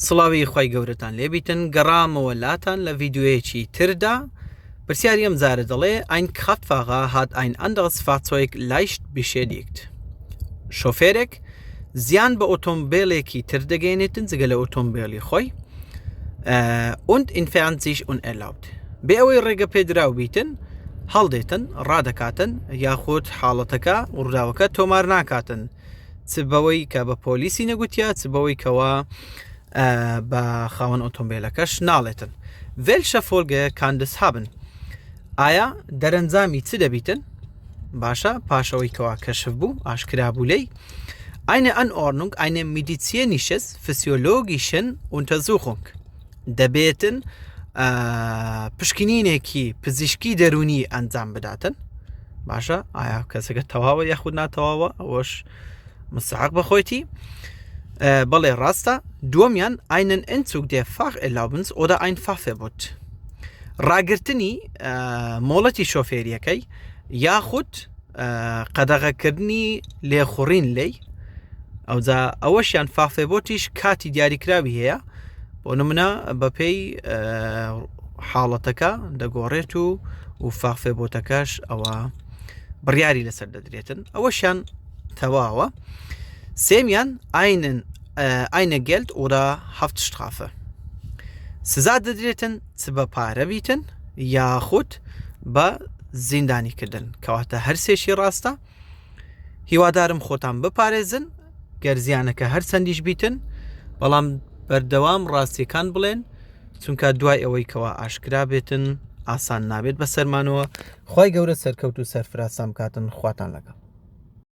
سڵاوی خی گەورەتان لێبیتن گەڕامەوە لاتان لە ڤیددیوەیەکی تردا پرسیاریم زارە دەڵێ ein Kraftfahrer hat ein anderes Fahrzeug leicht beschädigt. شۆفێرێک زیان بە ئۆتۆمبیلێکی تر دەگەێنێتن جگە لە ئۆتۆمبیلی خۆی und entfernt sich unerlaubt. بێ ئەوەی ڕێگە پێدراو بیتن هەڵدێتن ڕادەکاتن یاخود حاڵەتەکە ڕووداوەکە تۆمار ناکاتن چ بەوەی کە بە پۆلیسی نەگوتیا چ بەوەی کەوە بە خاوەن ئۆتۆمبیلەکەش ناڵێتن. Welche Folge kann das haben? ئایا دەرەنجامی چ دەبیتن؟ باشە پاشەوەی کەوا کەشف بوو ئاشکرا بوو لێی eine Anordnung eine medizinisches physiologischen Untersuchung دەبێتن پشکنینێکی پزیشکی دەرونی ئەنجام بداتن. باشە ئایا کەسەکە تەواوە یاخود ناتەواوە ئەوەش مستحق بەخۆیتی بەڵێ ڕاستە. دووەمیان einen Entzug der Facherlaubnis oder ein Fahrverbot ڕاگرتنی مۆڵەتی شۆفێریەکەی یاخود قەدەغەکردنی لێخوڕین لێی ئەوجا ئەوەشیان فافێبۆتیش کاتی دیاریکراوی هەیە بۆ نمونە بەپێی حاڵەتەکە دەگۆڕێت و فافێبۆتەکەش ئەوە بڕیاری لەسەر دەدرێتن ئەوەشیان تەواوە. سێمیان eine Geld oder Haftstrafe سزا دەدرێتن چ بە پارە بیتن یاخود بە زیندانی کردن کەواتە هەر سێشی ڕاستە. هیوادارم خۆتان بپارێزن گەرزیانەکە هەر چەندیش بیتن بەڵام بەردەوام ڕاستیەکان بڵێن چونکە دوای ئەوەی کەوا ئاشکرا بێتن ئاسان نابێت بەسەرمانەوە. خی گەورە سەرکەوت و سەرفراسان کاتن خواتان لەگەڵ.